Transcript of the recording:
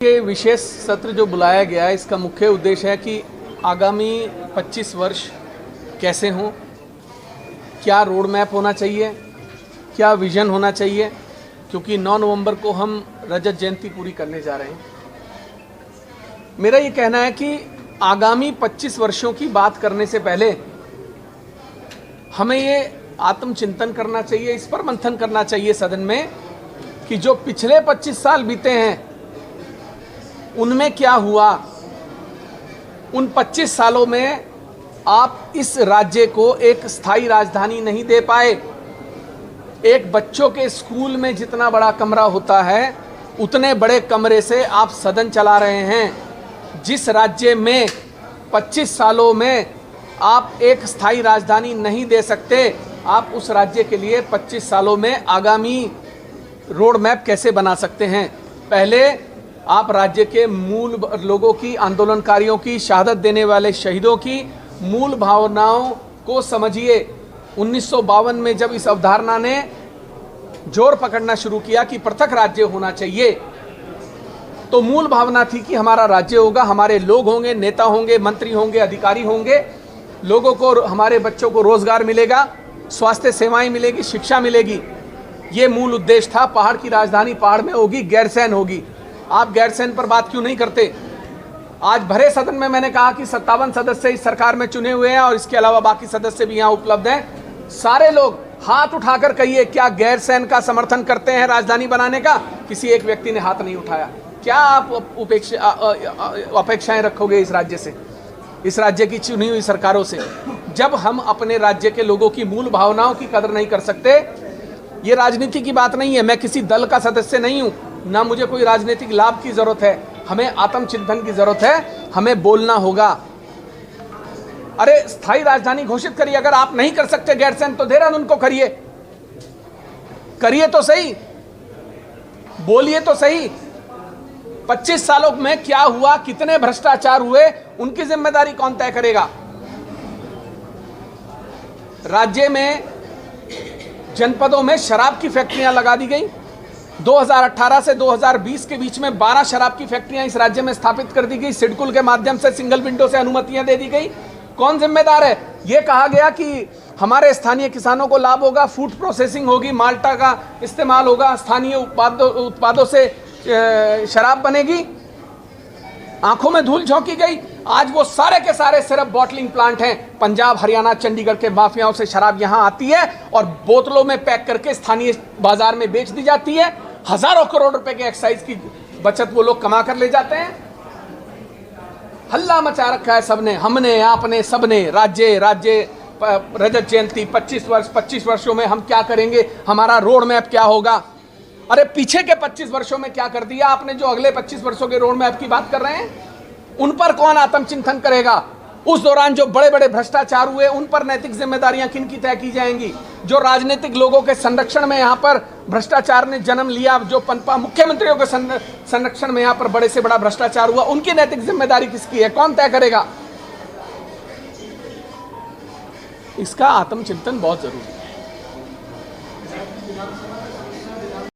ये विशेष सत्र जो बुलाया गया है, इसका मुख्य उद्देश्य है कि आगामी 25 वर्ष कैसे हों, क्या रोड मैप होना चाहिए, क्या विजन होना चाहिए, क्योंकि 9 नवंबर को हम रजत जयंती पूरी करने जा रहे हैं। मेरा ये कहना है कि आगामी 25 वर्षों की बात करने से पहले हमें ये आत्मचिंतन करना चाहिए, इस पर मंथन करना चाहिए सदन में कि जो पिछले 25 साल बीते हैं उनमें क्या हुआ। उन 25 सालों में आप इस राज्य को एक स्थायी राजधानी नहीं दे पाए। एक बच्चों के स्कूल में जितना बड़ा कमरा होता है उतने बड़े कमरे से आप सदन चला रहे हैं। जिस राज्य में 25 सालों में आप एक स्थायी राजधानी नहीं दे सकते, आप उस राज्य के लिए 25 सालों में आगामी रोड मैप कैसे बना सकते हैं। पहले आप राज्य के मूल लोगों की, आंदोलनकारियों की, शहादत देने वाले शहीदों की मूल भावनाओं को समझिए। 1952 में जब इस अवधारणा ने जोर पकड़ना शुरू किया कि पृथक राज्य होना चाहिए, तो मूल भावना थी कि हमारा राज्य होगा, हमारे लोग होंगे, नेता होंगे, मंत्री होंगे, अधिकारी होंगे, लोगों को, हमारे बच्चों को रोजगार मिलेगा, स्वास्थ्य सेवाएं मिलेगी, शिक्षा मिलेगी। ये मूल उद्देश्य था। पहाड़ की राजधानी पहाड़ में होगी, गैरसैंण होगी। आप गैरसैंण पर बात क्यों नहीं करते? आज भरे सदन में मैंने कहा कि 57 सदस्य इस सरकार में चुने हुए हैं और इसके अलावा बाकी सदस्य भी यहाँ उपलब्ध हैं। सारे लोग हाथ उठाकर कहिए, क्या गैरसैंण का समर्थन करते हैं राजधानी बनाने का? किसी एक व्यक्ति ने हाथ नहीं उठाया। क्या आप अपेक्षाएं रखोगे इस राज्य से, इस राज्य की चुनी हुई सरकारों से, जब हम अपने राज्य के लोगों की मूल भावनाओं की कदर नहीं कर सकते? ये राजनीति की बात नहीं है। मैं किसी दल का सदस्य नहीं हूं, ना मुझे कोई राजनीतिक लाभ की जरूरत है। हमें आत्मचिंतन की जरूरत है, हमें बोलना होगा। अरे स्थायी राजधानी घोषित करिए। अगर आप नहीं कर सकते गैरसैंण, तो देहरादून को करिए, करिए तो सही, बोलिए तो सही। 25 सालों में क्या हुआ, कितने भ्रष्टाचार हुए, उनकी जिम्मेदारी कौन तय करेगा? राज्य में जनपदों में शराब की फैक्ट्रियां लगा दी गई। 2018 से 2020 के बीच में 12 शराब की फैक्ट्रियां इस राज्य में स्थापित कर दी गई। सिडकुल के माध्यम से सिंगल विंडो से अनुमतियां दे दी गई। कौन जिम्मेदार है? यह कहा गया कि हमारे स्थानीय किसानों को लाभ होगा, फूड प्रोसेसिंग होगी, माल्टा का इस्तेमाल होगा, स्थानीय उत्पादों से शराब बनेगी। आंखों में धूल झोंकी गई। आज वो सारे के सारे सिर्फ बॉटलिंग प्लांट हैं। पंजाब, हरियाणा, चंडीगढ़ के माफियाओं से शराब यहां आती है और बोतलों में पैक करके स्थानीय बाजार में बेच दी जाती है। हजारों करोड़ रुपए के एक्साइज की बचत वो लोग कमा कर ले जाते हैं। हल्ला मचा रखा है सबने, हमने, आपने, सबने। राज्य रजत जयंती 25 वर्षों में हम क्या करेंगे, हमारा रोड मैप क्या होगा। अरे पीछे के 25 वर्षों में क्या कर दिया आपने, जो अगले 25 वर्षों के रोड मैप की बात कर रहे हैं? उन पर कौन आत्मचिंतन करेगा? उस दौरान जो बड़े बड़े भ्रष्टाचार हुए, उन पर नैतिक जिम्मेदारियां किन की तय की जाएंगी? जो राजनीतिक लोगों के संरक्षण में यहाँ पर भ्रष्टाचार ने जन्म लिया, जो पनपा मुख्यमंत्रियों के संरक्षण में यहाँ पर बड़े से बड़ा भ्रष्टाचार हुआ, उनकी नैतिक जिम्मेदारी किसकी है? कौन तय करेगा? इसका आत्मचिंतन बहुत जरूरी है।